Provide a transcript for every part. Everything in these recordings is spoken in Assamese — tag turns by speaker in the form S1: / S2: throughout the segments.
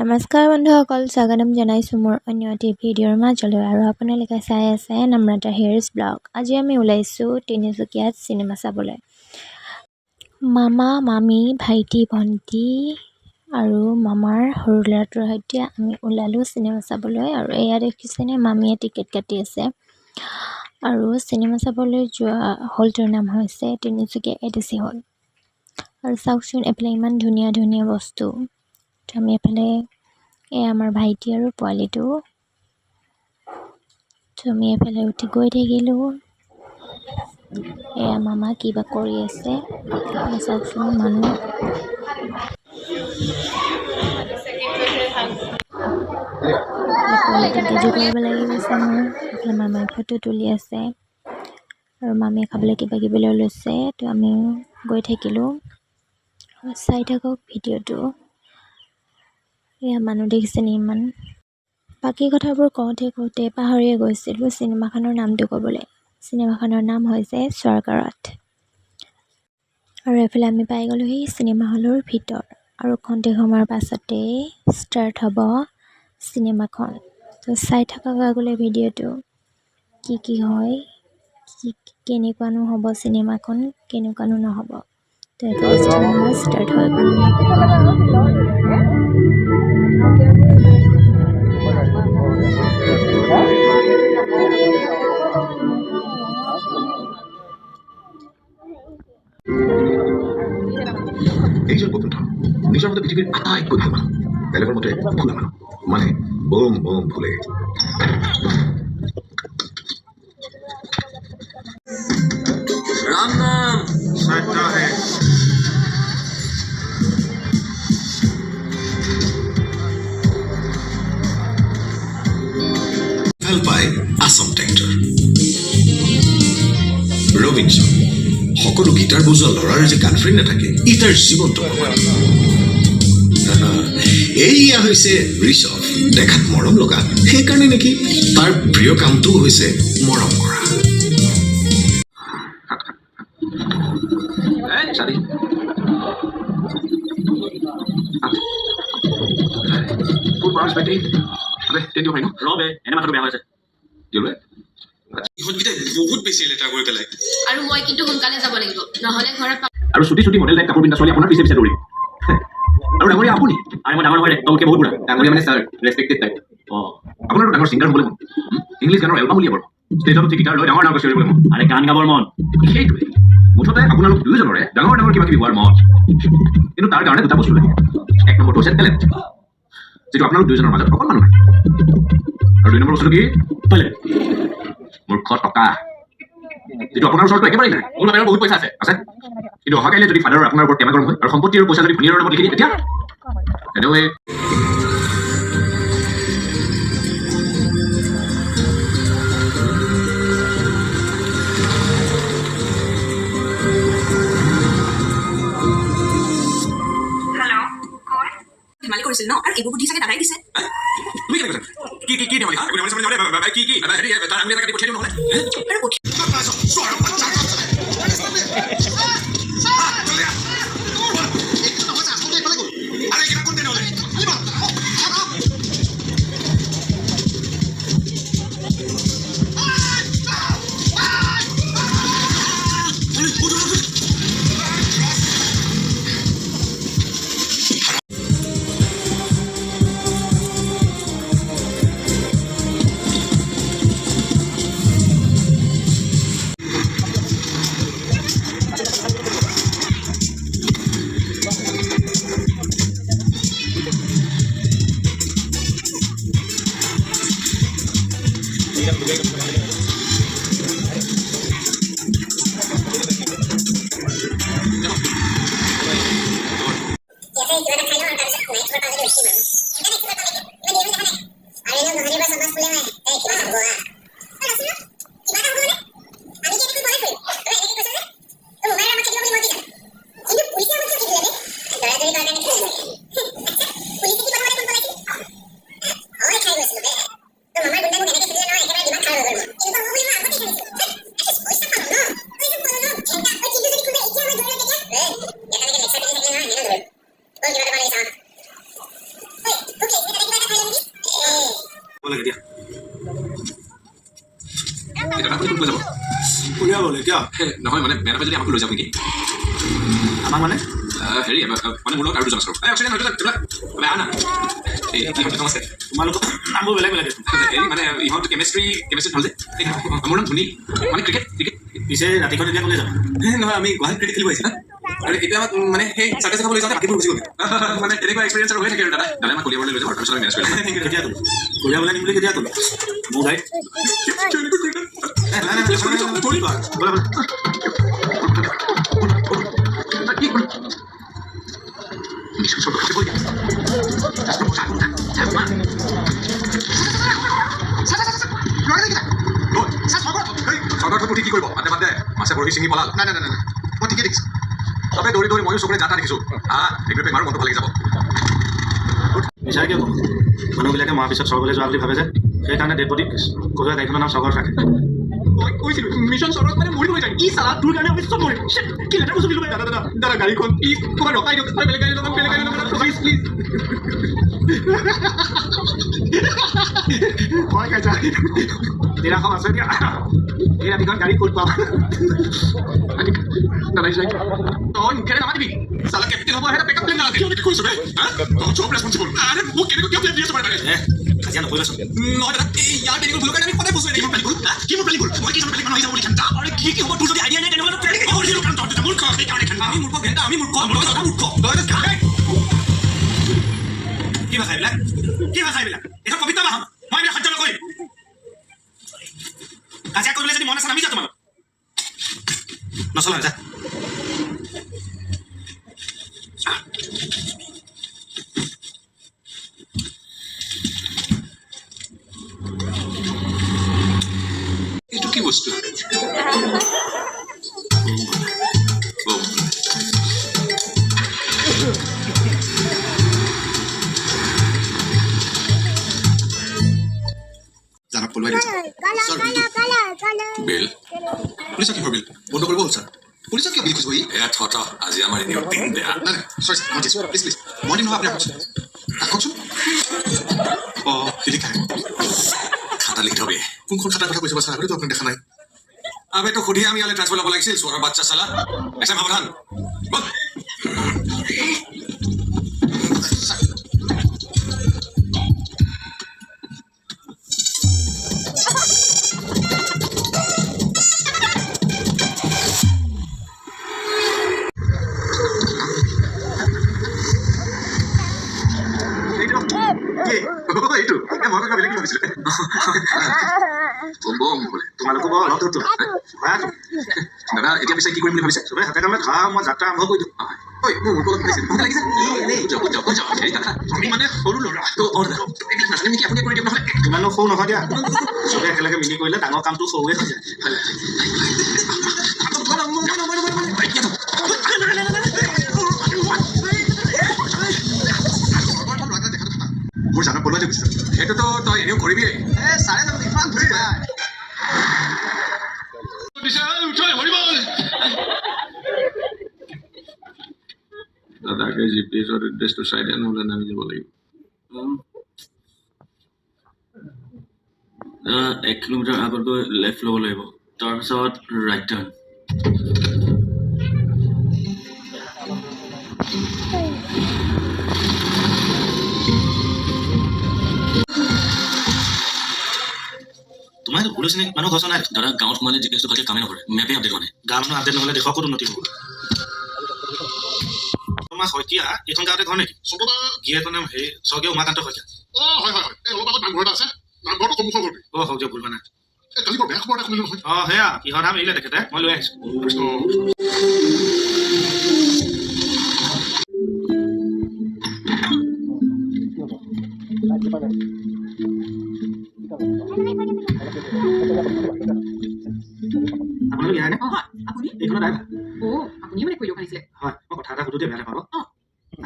S1: নমস্কাৰ বন্ধুসকল, স্বাগতম জনাইছোঁ মোৰ অন্য এটি ভিডিঅ'ৰ মাজলৈ। আৰু আপোনালোকে চাই আছে নম্ৰতা হেয়াৰ্ছ ব্লগ। আজি আমি ওলাইছোঁ তিনিচুকীয়াত চিনেমা চাবলৈ। মামা, মামী, ভাইটি, ভণ্টি আৰু মামাৰ সৰু ল'ৰাটোৰ সৈতে আমি ওলালোঁ চিনেমা চাবলৈ। আৰু এয়া দেখিছেনে, মামীয়ে টিকেট কাটি আছে। আৰু চিনেমা চাবলৈ যোৱা হলটোৰ নাম হৈছে তিনিচুকীয়া ADC হল। আৰু চাওকচোন, এইফালে ইমান ধুনীয়া ধুনীয়া বস্তু। আমি এফালে আমাৰ ভাইটি আৰু পোৱালিটো, আমি এফালে উঠি গৈ থাকিলোঁ। এয়া মামা কিবা কৰি আছে, চাওকচোন মানুহ। পোৱালিটোক কেজু কৰিব লাগি গৈছে মোৰ। এইফালে মামাই ফটো তুলি আছে আৰু মামীয়ে খাবলৈ কিবা কিবি লৈ লৈছে। তো আমি গৈ থাকিলোঁ। চাই থাকক ভিডিঅ'টো। এয়া মানুহ দেখিছেনে ইমান। বাকী কথাবোৰ কওঁতে পাহৰিয়ে গৈছিলোঁ চিনেমাখনৰ নামটো ক'বলৈ। চিনেমাখনৰ নাম হৈছে স্বৰ্গৰথ। আৰু এফালে আমি পাই গ'লোহি চিনেমা হলৰ ভিতৰ। আৰু খন্তেক সময়ৰ পাছতেই ষ্টাৰ্ট হ'ব চিনেমাখন। তো চাই থাকক আগলৈ ভিডিঅ'টো, কি হয়, কেনেকুৱানো হ'ব চিনেমাখন, কেনেকুৱানো নহ'ব। তো এফালে চিনেমা ষ্টাৰ্ট হৈ গ'ল।
S2: এইজন বকুণ্ঠ নিজৰ মতে পৃথিৱীৰ আটাইতকৈ ভাল মানুহ, বেলেগৰ মতে ভুলা মানুহ, মানে বম বম ভুলে। राम नाम सच्चा है। ভাল পায় আসাম ট্ৰেক্টৰ। ৰবিনson সকলো গিটাৰ বজোৱা ল'ৰাৰ যে গাৰ্লফ্ৰেণ্ড নাথাকে, ই তাৰ জীৱন্ত প্ৰমাণ। এইয়া হৈছে ঋষভ, দেখাত মৰম লগা, সেইকাৰণে নেকি তাৰ প্ৰিয় কামটো হৈছে মৰম কৰা। शादी ফুল মাৰ্কছ বেটি আবে টেন দিও ভাই ৰবে এনে মাথাটো বেয়া হৈছে দিও বে ইহঁতকেইটাই বহুত বেছি লেটাৰ কৰি পেলাই।
S3: আৰু মই কিন্তু সোনকালে যাব লাগিব, নহলে ঘৰত
S2: আৰু ছুটি মডেল টাইপ কাপোৰ পিন্ধা ছোৱালী আপোনাৰ পিছে দৌৰিব। আৰু ডাঙৰীয়া আপুনি, আৰু মই ডাঙৰ নহয়, তলকে বহুত বুঢ়া। ডাঙৰীয়া মানে ছাৰ ৰেছপেক্টেড টাইপ। আপোনাৰো ডাঙৰ ছিংগাৰ হ'বলৈ মন, ইংলিছ গানৰ এলবাম উলিয়াব, ষ্টেজত উঠি গিটাৰ লৈ ডাঙৰ ডাঙৰ চিঞৰিবলৈ মন। আৰে গান গাবৰ মন। সেইটোৱে মুঠতে আপোনালোক দুয়োজনৰে ডাঙৰ ডাঙৰ কিবা কিবি হোৱাৰ মন। কিন্তু তাৰ কাৰণে দুটা বস্তু লাগে। এক নম্বৰটো হৈছে টেলেণ্ট, যিটো আপোনালোক দুয়োজনৰ মাজত অকণমান নাই। আৰু দুই নম্বৰ বস্তুটো কি? টেলেণ্ট মূৰ্খ টকা, যিটো আপোনাৰ ওচৰতো একেবাৰে নাই। মোৰ বাহিৰত বহুত পইচা আছে কিন্তু অহাকাইলৈ যদি ফাদাৰৰ আপোনাৰ ওপৰত টেমা গৰম হয় আৰু সম্পত্তি আৰু পইচা যদি ভনীয়েৰৰ নামত লিখি দিয়ে, তেতিয়া এনেৱে
S3: ধেমালি কৰিছিল ন, আৰু এইবোৰ বুদ্ধি চাগে দাদাই দিছে।
S2: তুমি কেনেকৈ কি ধেমালি কি হেৰি তাৰ আমি এটা কাটি পঠিয়াই দিওঁ নহ'লে।
S4: লাগে দিয়া
S2: এটা আপুনি কোন যাব
S4: উলিয়াবলৈ কিয়
S2: নহয় মানে বেয়া নাপায় যদি আমাক লৈ যাওক নেকি
S4: আমাক মানে
S2: হেৰি মানে মোৰ লগত আৰু দুজন আছোঁ অক্সিজেন হয়তো বেয়া না এই ইহঁত আছে
S4: তোমালোকৰ নামবোৰ বেলেগ বেলেগ
S2: হেৰি মানে ইহঁত কেমেষ্ট্ৰি ভাল যে মোৰ নাম ধোনী মানে ক্ৰিকেট
S4: পিছে ৰাতিখন এতিয়া ক'লে যাবা
S2: নহয় আমি গুৱাহাটী ক্ৰিকেট খেলিব আহিছোঁ আৰু এতিয়া আমাক মানে সেই চাৰ্কাছ চাবলৈ যাওঁতে বাকীবোৰ গুচি গ'ল মানে এনেকুৱা এক্সপিৰিয়েঞ্চ আৰু হৈ থাকে আৰু দাদাই আমাক কলিয়াবলৈ লৈ যাওঁ তাৰপিছত আমি মেনেজ কৰিম
S4: কেতিয়া তুমি কলিয়াবলৈ নিম বুলি কেতিয়া তুমি মোৰ গাড়ীত ব'লা
S2: চৰ্দাৰটো কি কৰিব বাদে মাছে বৰশী ছিঙি পলাল নাই মই ঠিকেই দেখিছোঁ চবে দৌৰি ময়ো চকুৰে যাতা দেখিছোঁ এইটোৱে মাৰো মনটো ভাল লাগি যাব
S4: বিচাৰ কিয় ক'ম মানুহবিলাকে মৰাৰ পিছত স্বৰ্গলৈ যোৱা বুলি ভাবে যে সেইকাৰণে ডেড বডি কঢ়িওৱা গাড়ীখনৰ নাম স্বৰ্গত ৰাখে
S2: মই কৈছিলোঁ মিছন স্বৰ্গত মানে মৰিব যায় ই চালা তোৰ কাৰণে আমি চব মৰিম কি লেটাৰ বস্তু দিলোঁ দাদা গাড়ীখন প্লিজ ক'ৰবাত ৰখাই দিয়ক বেলেগ গাড়ী লগাম প্লিজ
S4: হয় কাইছা দিনাখন আছে দিয়া এই ৰাতিখন গাড়ী ক'ত পাম
S2: দাদাই যায় তই মুখেৰে নামাতিবি চালা কেপ্টেইন হ'ব এটা বেকআপ প্লেন নালাগে কি কৈছোঁ বে তই চব ৰেছপঞ্চিবল আৰে মোক কেনেকৈ কিয় প্লেন দি আছোঁ বাৰু
S4: কাজিয়া নকৰিবাচোন
S2: নহয় দাদা এই ইয়াৰ প্লেনিং ভুলৰ কাৰণে আমি সদায় ফচুৱাই থাকিম প্লেনিং কি মোৰ প্লেনিং মই কি জানো প্লেনিং হৈ যাব বুলি খান্তা আৰে কি হ'ব তোৰ যদি আইডিয়া নাই তেনেহ'লে প্লেনিং হ'ব দিলোঁ কাৰণ তই মূৰ্খ সেইকাৰণে খান্তা আমি মূৰ্খ ঘেন্টা আমি মূৰ্খ কি ভাষা এইবিলাক এইখন কবিতা মাহম মই এইবিলাক সহ্য নকৰিম কাজিয়া কৰিবলৈ যদি মন আছে নামি যা তোমালোক
S4: নচলা যা
S2: এইটো কি বস্তু জানক পলুৱাই দিছে বিল পুলিচক কিহৰ বিল বন্ধ কৰিব হ'ল ছাৰ পুলিচক কিয় বিল খুজিব এয়া থ আজি আমাৰ এনেও দিন বেয়া নাই চৰি মই দিছোঁ প্লিজ মই দিম নহয় আপুনি কওকচোন অঁ লিখা খাতা লিখি থবি কোনখন খাতাৰ কথা কৈছে ছাৰ আগতেতো আপুনি দেখা নাই আবেতো সুধি আমি ইয়ালৈ ট্ৰান্সফাৰ ল'ব লাগিছিল চোৰৰ বাচ্চা চালা এক্সাম সাৱধান বল এইটো মই কথা বেলেগ ভাবিছিলোঁ
S4: তোমালোকো বৰ অলপ ধৰতো
S2: দাদা এতিয়া পিছে কি কৰিম বুলি ভাবিছে
S4: চবে হাতে কামে ধৰা মই যাত্ৰা আৰম্ভ কৰি দিওঁ
S2: ঐ মোৰ মূৰটো অলপ লাগিছে হেৰি দাদা আমি মানে সৰু ল'ৰা তো এইবিলাক নাজানিম নেকি আপুনি কৰি দিয়ক নহ'লে
S4: ইমানো সৰু নহয় দিয়া চবে একেলগে মিলি কৰিলে ডাঙৰ কামটো সৰুৱে হৈ যায়
S2: মোৰ জানক পলুৱাই গৈছিল সেইটোতো তই এনেও কৰিবিয়েই চাৰে জানো ইমান ধৰি দাদাকে জিপিএছৰ এড্ৰেছটো চাই দিয়া নহ'লে নামি যাব লাগিব 1 কিলোমিটাৰ আগত গৈ লেফ্ট ল'ব লাগিব তাৰপিছত ৰাইট টাৰ্ণ
S4: তোমাৰ ভুল হৈছে নেকি মানুহ ঘৰ নাই
S2: দাদা গাঁৱত সোমালে জিপিএছটো ভালকৈ কামেই নকৰে মেপে আপডেট হোৱা নাই
S4: গাঁও মানুহ আপডেট নহ'লে দেশৰ ক'ত উন্নতি হ'ব তোমাৰ শইকীয়া এইখন গাঁৱতে ঘৰ নেকি গিয়েকৰ নাম হেৰি স্বৰ্গীয় উমাকান্ত শইকীয়া
S5: হয় অলপ আগত নামঘৰ এটা আছে নামঘৰটো সন্মুখৰ ঘৰটো
S4: হওক দিয়ক ভুল নাই
S5: কালি বৰ বেয়া খবৰ এটা শুনিলো নহয়
S4: সেয়া কিহৰ নাম এৰিলে তেখেতে মই লৈ আহিছোঁ আপোনালোক ইয়াৰ নে
S3: আপুনি
S4: এইখনৰ ড্ৰাইভাৰ
S3: আপুনিয়ে মানে কৈ দিয়ক আনিছিলে
S4: হয় মই কথা এটা সুধোতে বেয়া নাপাব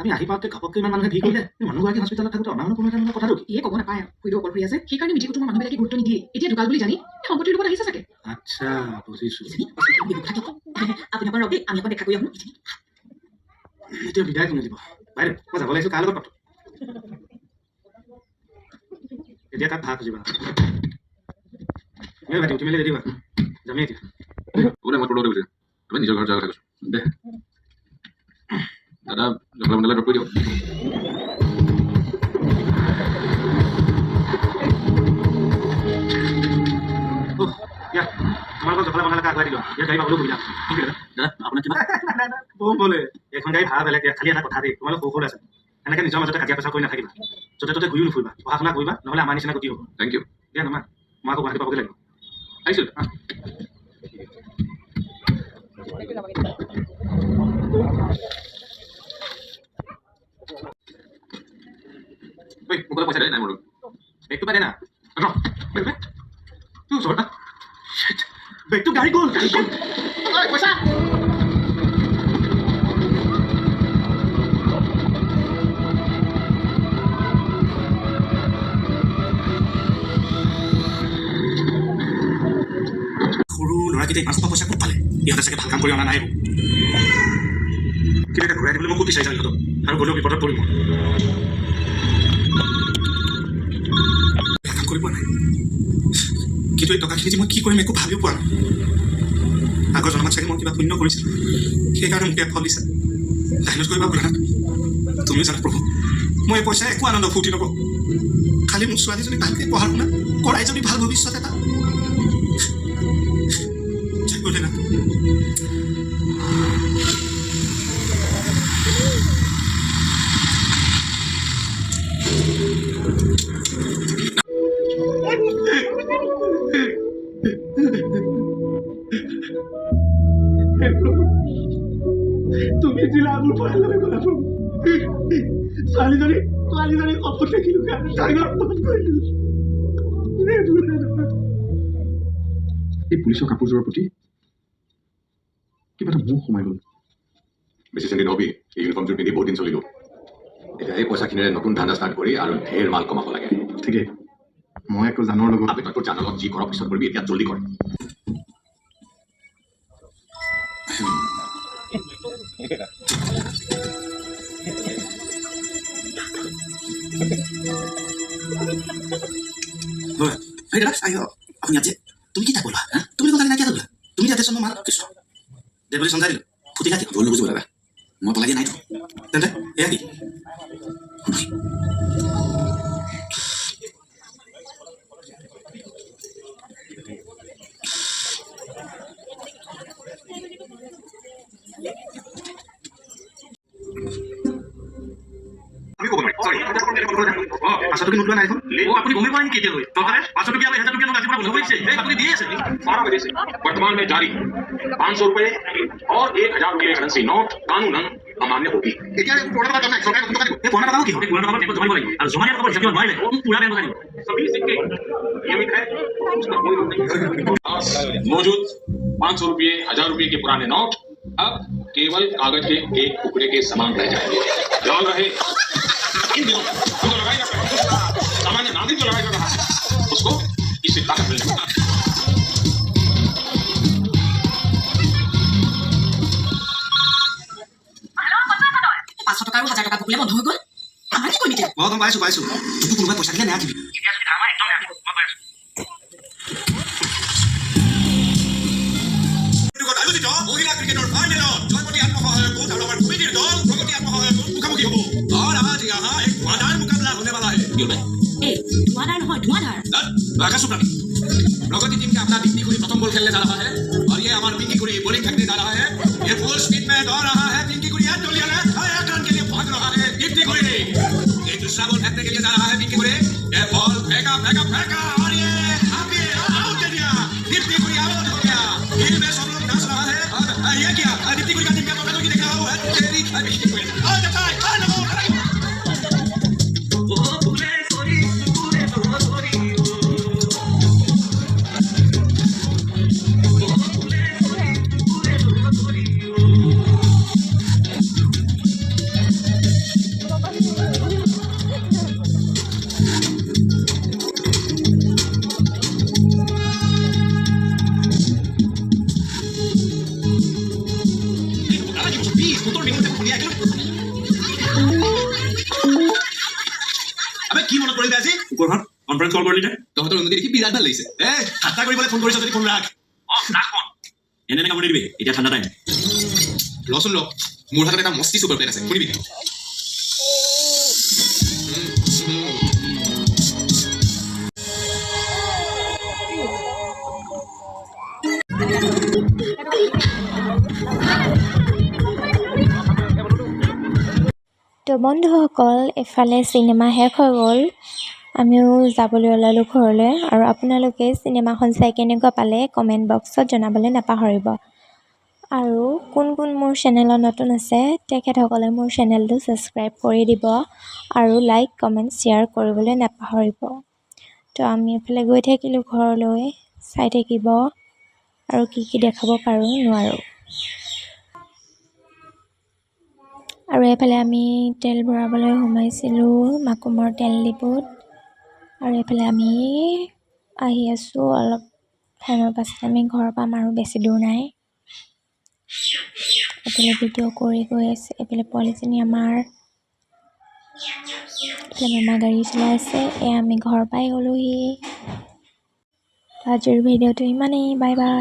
S4: আমি আহি পাওঁতে ঘপককৈ ইমান মানুহে ভিৰ কৰিলে মানুহগৰাকী হস্পিটেলত থাকোঁতে অনা মানুহ কোনো এটা কথাটো কি
S3: ইয়ে ক'ব নাপায় খুইদেউ অকলশৰীয়া আছে সেইকাৰণে মিটিৰ কুটুমৰ মানুহবিলাকে গুৰুত্ব নিদিয়ে এতিয়া ঢুকাল বুলি জানি সম্পত্তিৰ লগত আহিছে চাগে
S4: আচ্ছা বুজিছোঁ
S3: আপুনি অকণ ৰবি আমি অকণ দেখা কৰি আহোঁ
S4: এতিয়া বিদায় কোনে দিব বাইদেউ মই যাব লাগিছোঁ কাৰ লগত পাতো এতিয়া তাত ভাত খুজিবা ভাইটি উঠি মেলি ৰেডি হোৱা যামেই এতিয়া
S2: বোলে মই তোৰ লগতে গৈছে আমি নিজৰ ঘৰত যোৱাৰ কথা কৈছোঁ দে দাদা জখলা বন্ধালে ড্ৰপ কৰি দিয়ক
S4: তোমালোকৰ জখলা বন্ধালৈকে আগুৱাই দিলোঁ ইয়াত গাড়ী পাবলৈ সুবিধা
S2: দাদা আপোনাৰ কিমান
S4: বম বোলে এখন গাড়ী ভাড়া বেলেগ খালি এটা কথা দেই তোমালোক সৰু সৰু আছে এনেকৈ নিজৰ মাজতে কাজিয়া পেচাল কৰি নাথাকিবা য'তে ত'তে ঘূৰিও নুফুৰিবা পঢ়া শুনা কৰিবা নহ'লে আমাৰ নিচিনা গতি হ'ব
S2: থেংক ইউ
S4: দিয়া নমা মই আকৌ গুৱাহাটী পাবগৈ লাগিব
S2: আহিছোঁ ঐ মোক পইচা দে নাই মোৰ বেগটো পাই দে না তোৰ ওচৰত
S4: বেগটো গাড়ী গ'ল
S5: পইচা
S4: সৰু ল'ৰাকেইটাই ইমান টকা পইচা ক'ত পালে ইহঁতে চাগে ভাল কাম কৰি অনা নাই কিন্তু এতিয়া ঘূৰাই দিবলৈ মই ক'ত বিচাৰিছা ইহঁতক আৰু গ'লেও বিপদত পৰিব কাম কৰি পোৱা নাই কিন্তু এই টকাখিনি যে মই কি কৰিম একো ভাবিও পোৱা নাই আগৰ জন্মত চাগে মই কিবা পুণ্য কৰিছিলোঁ সেইকাৰণে মোক ইয়াত ফল দিছা ডাইলছ কৰিবা ভোলানাথ তুমিও জানা প্ৰভু মই এই পইচাই একো আনন্দ ফূৰ্তি নকৰোঁ খালি মোৰ ছোৱালীজনী ভালকৈ পঢ়া শুনা কৰাই যদি ভাল ভৱিষ্যত এটা ভোলেনাথ তুমি দিলা মোৰ ভয় লৈ গ'লা প্ৰভু ছোৱালীজনী সপোন দেখিলোঁ কাৰণে তাইক অপমান কৰিলোঁ
S2: এই পুলিচৰ কাপোৰযোৰৰ প্ৰতি কিবা এটা মুখ সোমাই গ'ল বেছি চেণ্টি নহবি এই ইউনিফৰ্মযোৰ পিন্ধি বহুত দিন চলিলোঁ এতিয়া এই পইচাখিনিৰে নতুন ধান্দা ষ্টাৰ্ট কৰি আৰু ঢেৰ মাল কমাব লাগে
S6: ঠিকেই মই আকৌ জানৰ লগত
S2: তই তোৰ জানৰ লগত যি কৰ পিছত কৰিবি এতিয়া জল্দি কৰ
S4: আপুনি আছে তুমি কি बोला তুমি কথা নাই बोला তুমি যাতে সম মাল কিছু দে বলি সমঝাই দিল ফুটি কাটি বল বুঝিব দাদা মই পলাই নাই তো তেন্তে এয়া কি পাঁচশটকীয়া নোট লোৱা নাই এখন আপুনি গমেই পোৱা নেকি এতিয়ালৈ চৰকাৰে 500 টকীয়া 1000 টকীয়া নোট আজিৰ পৰা বন্ধ কৰিছে আপুনি দি আছে
S7: 12 बजे से वर्तमान में जारी 500 रुपए और 1000 रुपये करेंसी नोट कानूनन अमान्य होगी
S5: এতিয়া পুৰণা টকা নাই চৰকাৰে নতুন টকা দিব
S4: এই পুৰণা টকাও কি হয়
S3: পুৰণা টকা বেংকত জমা দিব লাগিব আৰু জমা দিয়াৰ টকা হিচাপ দিব নোৱাৰিলে পুৰা বেংকত দিব
S7: सभी सिक्के नियमित है उसका कोई रोक नहीं मौजूद 500 रुपये 1000 रुपये के पुराने नोट अब केवल कागज के एक टुकड़े के समान रह जाएंगे याद रहे इन दिनों जो लगाई सामान्य नागरिक जो लगाई रहा है उसको इससे ताकत मिलने वाला
S3: বোলে বন্ধ হৈ গ'ল আমাৰ কি কৰিম এতিয়া
S4: মই গম পাইছোঁ তোকো কোনোবাই পইচা দিলে নেয়া দিবি আয়োজিত মহিলা ক্ৰিকেটৰ ফাইনেলত জয়মতী আত্মসহায়ক গোট আৰু আমাৰ কমিটিৰ দল প্ৰগতি আত্মসহায়ক গোট মুখামুখি হ'ব और आज यहाँ एक धुआंधार मुकाबला होने वाला है क्यों भाई
S3: ধোঁৱাধাৰ নহয় ধোঁৱাধাৰ
S4: आकाश सुप्रानी प्रगति टीम का अपना पिंकी कुरी प्रथम बॉल खेलने जा रहा है और ये हमारा पिंकी कुरी बॉलिंग करने जा रहा है ये फुल स्पीड में दौड़ रहा है पिंकी कुरी हाथ टोलिया है एक रन के लिए भाग रहा है पिंकी कुरी ये दूसरा बॉल फेंकने के लिए जा रहा है पिंकी कुरी ये बॉल फेंका और ये आगे आउट दे दिया पिंकी कुरी आउट हो गया टीम में सब लोग नाच रहा है और ये क्या पिंकी कुरी का टीम में पकड़ के दिख रहा है तेरी पिंकी कुरी और देखा है
S2: কনফাৰেন্স কল কৰিলি নে
S4: তহঁতৰ উন্নতি দেখি বিৰাট ভাল লাগিছে ঠাট্টা কৰিবলৈ ফোন কৰিছ যদি ফোন ৰাখ
S2: এনে কামুৰি দিবি এতিয়া ঠাণ্ডা টাইম
S4: ৰচোন ৰ মোৰ হাতত এটা মস্তি চুপাৰ প্লেন আছে শুনিবি
S1: তো বন্ধুসকল এফালে চিনেমা শেষ হৈ গ'ল আমিও যাবলৈ ওলালোঁ ঘৰলৈ আৰু আপোনালোকে চিনেমাখন চাই কেনেকুৱা পালে কমেণ্ট বক্সত জনাবলৈ নাপাহৰিব আৰু কোন কোন মোৰ চেনেলত নতুন আছে তেখেতসকলে মোৰ চেনেলটো ছাবস্ক্ৰাইব কৰি দিব আৰু লাইক কমেণ্ট শ্বেয়াৰ কৰিবলৈ নাপাহৰিব তো আমি এফালে গৈ থাকিলোঁ ঘৰলৈ চাই থাকিব আৰু কি দেখাব পাৰোঁ নোৱাৰোঁ আৰু এইফালে আমি তেল ভৰাবলৈ সোমাইছিলোঁ মাকুমৰ তেল ডিপুত আৰু এইফালে আমি আহি আছোঁ অলপ টাইমৰ পাছত আমি ঘৰ পাম আৰু বেছি দূৰ নাই এইফালে ভিডিঅ' কৰি গৈ আছে এইফালে পোৱালিজনী আমাৰ এইফালে মামা গাড়ী চলাই আছে আমি ঘৰ পাই গ'লোহি আজিৰ ভিডিঅ'টো ইমানেই বাই বাই